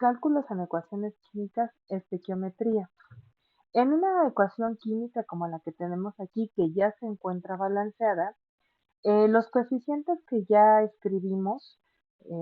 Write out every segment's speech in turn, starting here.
Cálculos en ecuaciones químicas, estequiometría. En una ecuación química como la que tenemos aquí, que ya se encuentra balanceada, los coeficientes que ya escribimos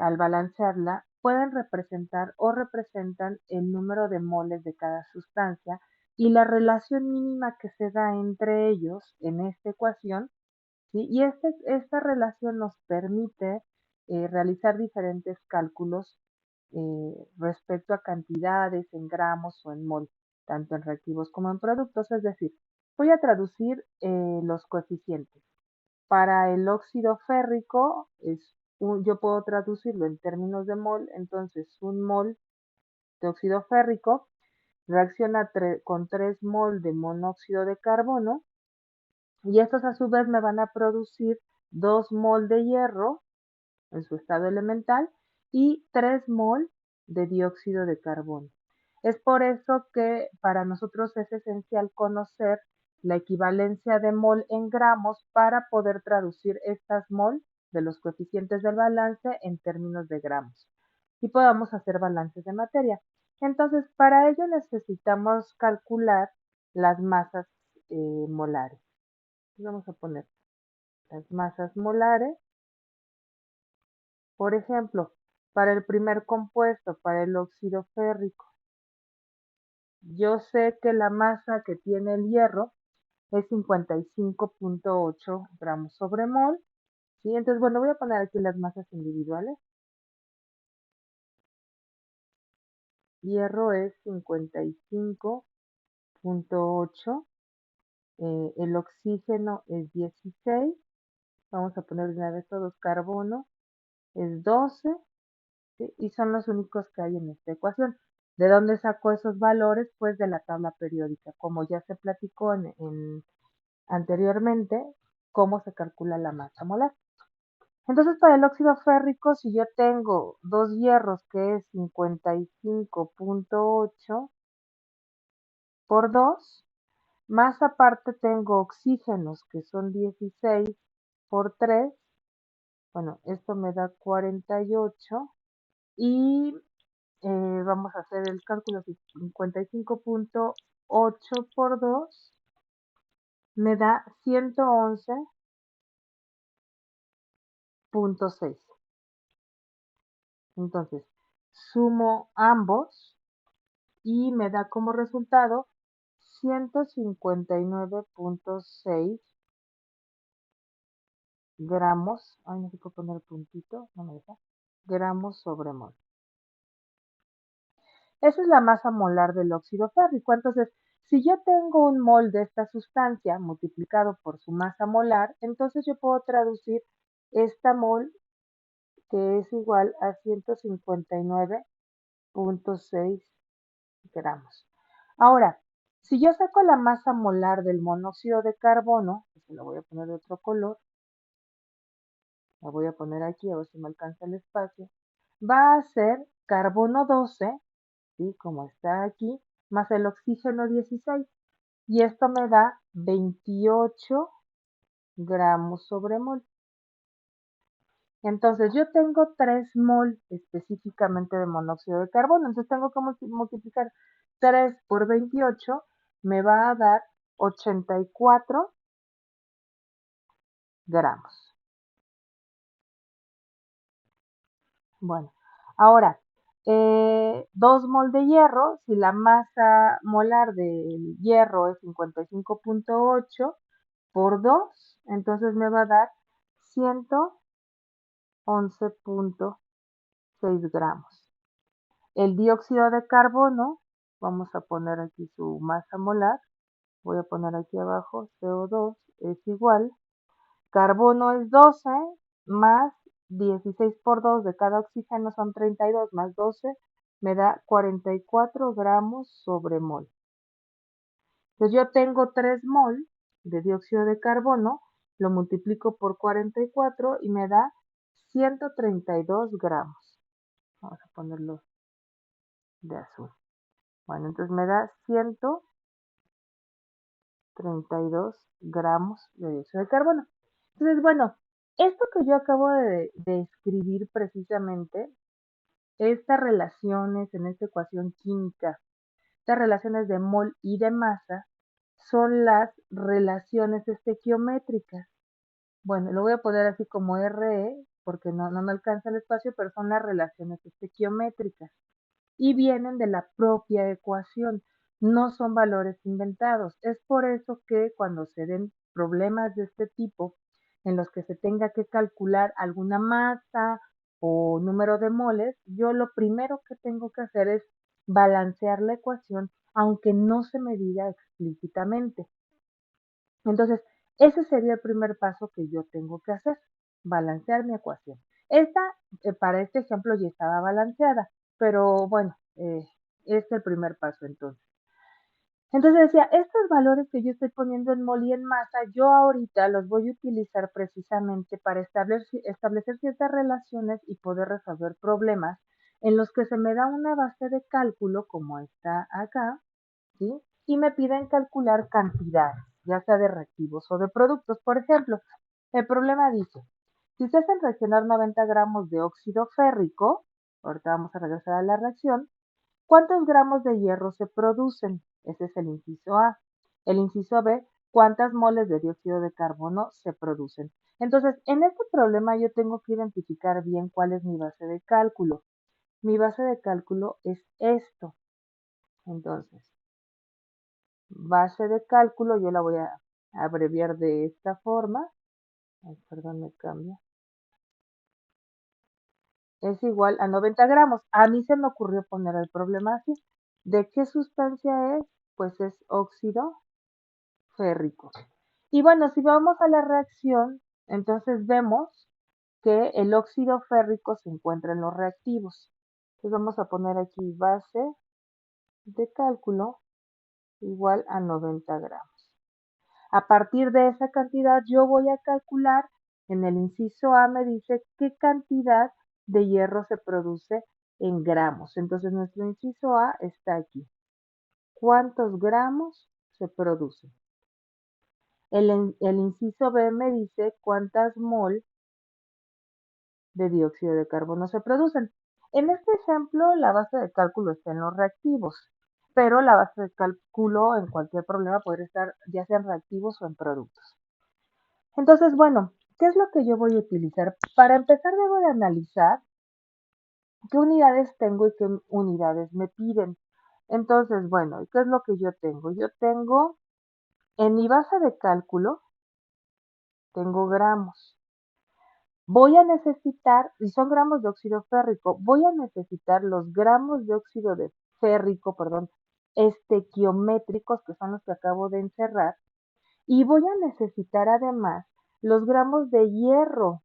al balancearla pueden representar o representan el número de moles de cada sustancia y la relación mínima que se da entre ellos en esta ecuación, ¿sí? Y esta relación nos permite realizar diferentes cálculos respecto a cantidades en gramos o en mol, tanto en reactivos como en productos. Es decir, voy a traducir los coeficientes. Para el óxido férrico, yo puedo traducirlo en términos de mol, entonces un mol de óxido férrico reacciona con 3 mol de monóxido de carbono y estos a su vez me van a producir 2 mol de hierro en su estado elemental y 3 mol de dióxido de carbono. Es por eso que para nosotros es esencial conocer la equivalencia de mol en gramos para poder traducir estas mol de los coeficientes del balance en términos de gramos y podamos hacer balances de materia. Entonces, para ello necesitamos calcular las masas molares. Vamos a poner las masas molares. Por ejemplo, para el primer compuesto, para el óxido férrico, yo sé que la masa que tiene el hierro es 55.8 gramos sobre mol, ¿sí? Entonces, bueno, voy a poner aquí las masas individuales. Hierro es 55.8, el oxígeno es 16, vamos a poner de una vez todos, carbono es 12, ¿sí? Y son los únicos que hay en esta ecuación. ¿De dónde sacó esos valores? Pues de la tabla periódica, como ya se platicó anteriormente, cómo se calcula la masa molar. Entonces, para el óxido férrico, si yo tengo dos hierros, que es 55.8 por 2, más aparte tengo oxígenos, que son 16 por 3, bueno, esto me da 48, y vamos a hacer el cálculo, 55.8 por 2 me da 111.6. Entonces, sumo ambos y me da como resultado 159.6 gramos, ay, no sé por poner puntito, no me deja, gramos sobre mol. Esa es la masa molar del óxido férrico. Entonces, si yo tengo un mol de esta sustancia multiplicado por su masa molar, entonces yo puedo traducir esta mol que es igual a 159.6 gramos. Ahora, si yo saco la masa molar del monóxido de carbono, que se lo voy a poner de otro color, la voy a poner aquí a ver si me alcanza el espacio, va a ser carbono 12, ¿sí? Como está aquí, más el oxígeno 16. Y esto me da 28 gramos sobre mol. Entonces yo tengo 3 mol específicamente de monóxido de carbono. Entonces tengo que multiplicar 3 por 28, me va a dar 84 gramos. Bueno, ahora, 2 mol de hierro, si la masa molar del hierro es 55.8 por 2, entonces me va a dar 111.6 gramos. El dióxido de carbono, vamos a poner aquí su masa molar, voy a poner aquí abajo, CO2 es igual, carbono es 12 más 16 por 2 de cada oxígeno son 32 más 12 me da 44 gramos sobre mol. Entonces yo tengo 3 mol de dióxido de carbono, lo multiplico por 44 y me da 132 gramos. Vamos a ponerlo de azul. Bueno, entonces me da 132 gramos de dióxido de carbono. Entonces, bueno, esto que yo acabo de escribir precisamente estas relaciones en esta ecuación química, estas relaciones de mol y de masa, son las relaciones estequiométricas. Bueno, lo voy a poner así como RE, porque no me alcanza el espacio, pero son las relaciones estequiométricas y vienen de la propia ecuación, no son valores inventados. Es por eso que cuando se den problemas de este tipo, en los que se tenga que calcular alguna masa o número de moles, yo lo primero que tengo que hacer es balancear la ecuación, aunque no se me diga explícitamente. Entonces, ese sería el primer paso que yo tengo que hacer, balancear mi ecuación. Esta, para este ejemplo, ya estaba balanceada, pero bueno, este es el primer paso entonces. Entonces decía, estos valores que yo estoy poniendo en mol y en masa, yo ahorita los voy a utilizar precisamente para establecer ciertas relaciones y poder resolver problemas en los que se me da una base de cálculo como está acá, ¿sí? Y me piden calcular cantidades, ya sea de reactivos o de productos. Por ejemplo, el problema dice, si se hacen reaccionar 90 gramos de óxido férrico, ahorita vamos a regresar a la reacción, ¿cuántos gramos de hierro se producen? Ese es el inciso A. El inciso B, ¿cuántas moles de dióxido de carbono se producen? Entonces, en este problema yo tengo que identificar bien cuál es mi base de cálculo. Mi base de cálculo es esto. Entonces, base de cálculo, yo la voy a abreviar de esta forma. Ay, perdón, me cambia. Es igual a 90 gramos. A mí se me ocurrió poner el problema así. ¿De qué sustancia es? Pues es óxido férrico. Y bueno, si vamos a la reacción, entonces vemos que el óxido férrico se encuentra en los reactivos. Entonces vamos a poner aquí base de cálculo igual a 90 gramos. A partir de esa cantidad yo voy a calcular, en el inciso A me dice qué cantidad de hierro se produce en gramos. Entonces nuestro inciso A está aquí. ¿Cuántos gramos se producen? El inciso B me dice cuántas mol de dióxido de carbono se producen. En este ejemplo, la base de cálculo está en los reactivos, pero la base de cálculo en cualquier problema puede estar ya sea en reactivos o en productos. Entonces, bueno, ¿qué es lo que yo voy a utilizar? Para empezar, debo de analizar qué unidades tengo y qué unidades me piden. Entonces, bueno, ¿qué es lo que yo tengo? Yo tengo en mi base de cálculo, tengo gramos. Voy a necesitar, y son gramos de óxido férrico, voy a necesitar los gramos de óxido de férrico, perdón, estequiométricos, que son los que acabo de encerrar, y voy a necesitar además los gramos de hierro.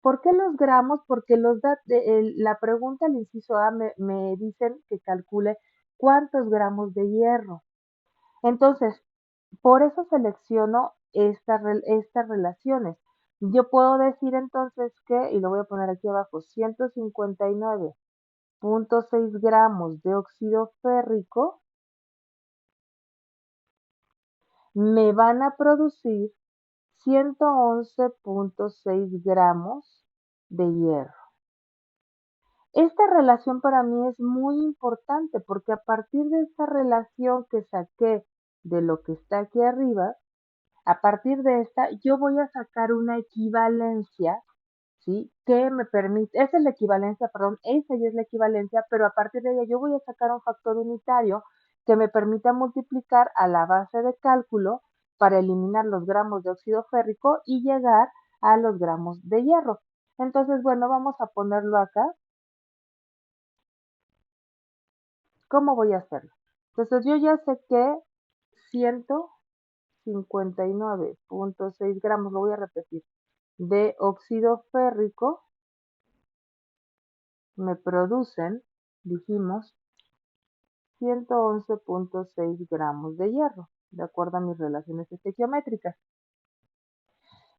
¿Por qué los gramos? Porque la pregunta al inciso A me dicen que calcule cuántos gramos de hierro. Entonces, por eso selecciono estas relaciones. Yo puedo decir entonces que, y lo voy a poner aquí abajo, 159.6 gramos de óxido férrico me van a producir 111.6 gramos de hierro. Esta relación para mí es muy importante porque a partir de esta relación que saqué de lo que está aquí arriba, a partir de esta yo voy a sacar una equivalencia, ¿sí? Que me permite, esa es la equivalencia, perdón, esa ya es la equivalencia, pero a partir de ella yo voy a sacar un factor unitario que me permita multiplicar a la base de cálculo para eliminar los gramos de óxido férrico y llegar a los gramos de hierro. Entonces, bueno, vamos a ponerlo acá. ¿Cómo voy a hacerlo? Entonces yo ya sé que 159.6 gramos, lo voy a repetir, de óxido férrico me producen, dijimos, 111.6 gramos de hierro, de acuerdo a mis relaciones estequiométricas.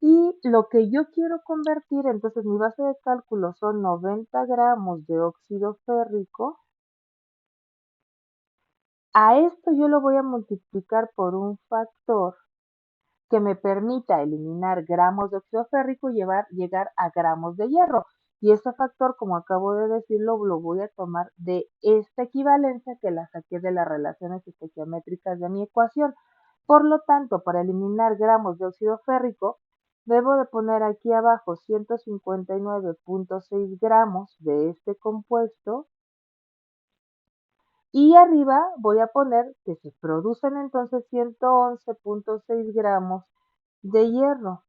Y lo que yo quiero convertir, entonces mi base de cálculo son 90 gramos de óxido férrico. A esto yo lo voy a multiplicar por un factor que me permita eliminar gramos de óxido férrico y llegar a gramos de hierro. Y ese factor, como acabo de decirlo, lo voy a tomar de esta equivalencia que la saqué de las relaciones estequiométricas de mi ecuación. Por lo tanto, para eliminar gramos de óxido férrico, debo de poner aquí abajo 159.6 gramos de este compuesto y arriba voy a poner que se producen entonces 111.6 gramos de hierro.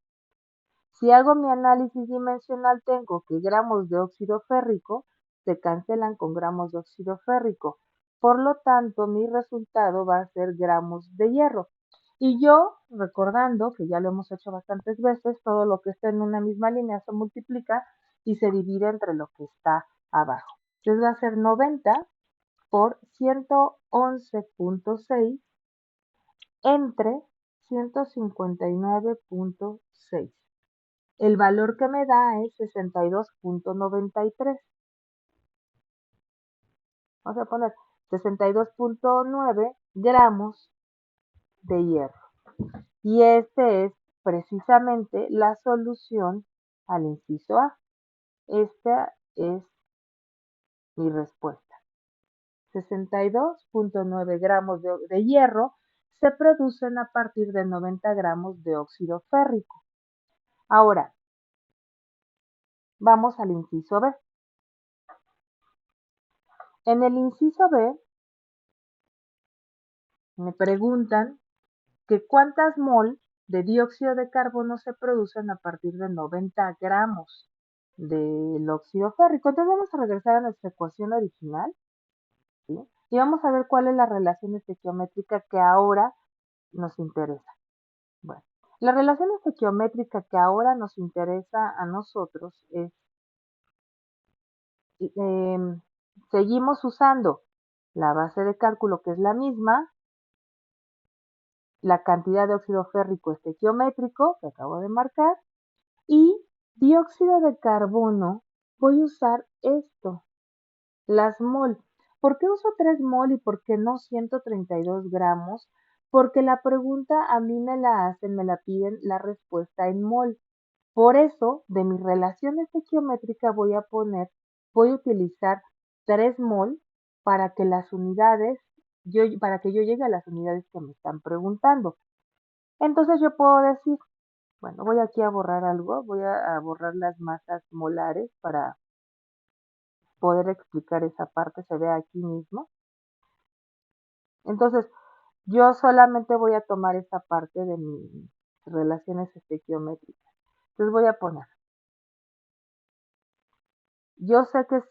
Si hago mi análisis dimensional, tengo que gramos de óxido férrico se cancelan con gramos de óxido férrico. Por lo tanto, mi resultado va a ser gramos de hierro. Y yo, recordando que ya lo hemos hecho bastantes veces, todo lo que está en una misma línea se multiplica y se divide entre lo que está abajo. Entonces va a ser 90 por 111.6 entre 159.6. El valor que me da es 62.93. Vamos a poner 62.9 gramos de hierro. Y este es precisamente la solución al inciso A. Esta es mi respuesta. 62.9 gramos de hierro se producen a partir de 90 gramos de óxido férrico. Ahora, vamos al inciso B. En el inciso B me preguntan que cuántas mol de dióxido de carbono se producen a partir de 90 gramos del óxido férrico. Entonces vamos a regresar a nuestra ecuación original, ¿sí? Y vamos a ver cuál es la relación estequiométrica que ahora nos interesa. Bueno, la relación estequiométrica que ahora nos interesa a nosotros es, seguimos usando la base de cálculo que es la misma, la cantidad de óxido férrico estequiométrico que acabo de marcar, y dióxido de carbono, voy a usar esto, las mol. ¿Por qué uso 3 mol y por qué no 132 gramos? Porque la pregunta a mí me la hacen, me la piden la respuesta en mol. Por eso, de mi relación estequiométrica voy a utilizar 3 mol para que las unidades, para que yo llegue a las unidades que me están preguntando. Entonces yo puedo decir, bueno, voy aquí a borrar algo, voy a borrar las masas molares para poder explicar esa parte, se ve aquí mismo. Entonces, yo solamente voy a tomar esta parte de mis relaciones estequiométricas. Entonces voy a poner, yo sé que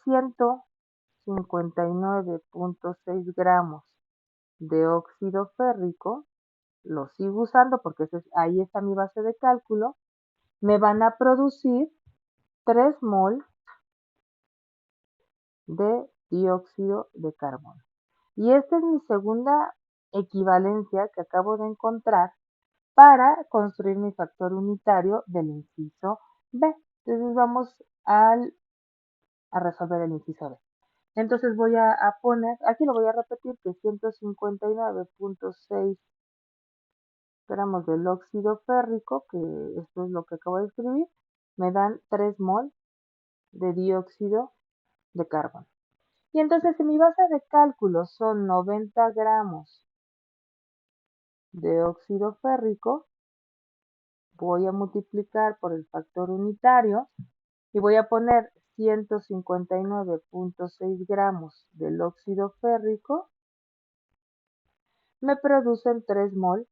159.6 gramos de óxido férrico, lo sigo usando porque ahí está mi base de cálculo, me van a producir 3 mol de dióxido de carbono. Y esta es mi segunda equivalencia que acabo de encontrar para construir mi factor unitario del inciso B. Entonces vamos a resolver el inciso B. Entonces voy a poner, aquí lo voy a repetir, que 159.6 gramos del óxido férrico, que esto es lo que acabo de escribir, me dan 3 mol de dióxido de carbono. Y entonces, si mi base de cálculo son 90 gramos de óxido férrico, voy a multiplicar por el factor unitario y voy a poner 159.6 gramos del óxido férrico, me producen 3 mol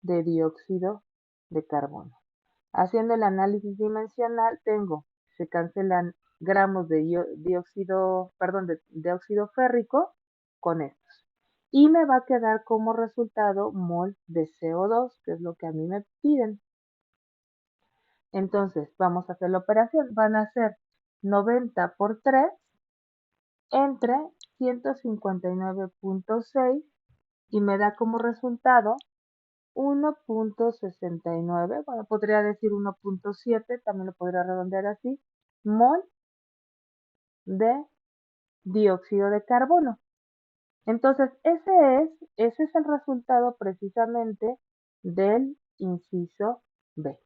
de dióxido de carbono. Haciendo el análisis dimensional, se cancelan gramos de dióxido, perdón, de óxido férrico con estos. Y me va a quedar como resultado mol de CO2, que es lo que a mí me piden. Entonces, vamos a hacer la operación. Van a ser 90 por 3 entre 159.6 y me da como resultado 1.69, bueno, podría decir 1.7, también lo podría redondear así, mol de dióxido de carbono. Entonces, ese es el resultado precisamente del inciso B.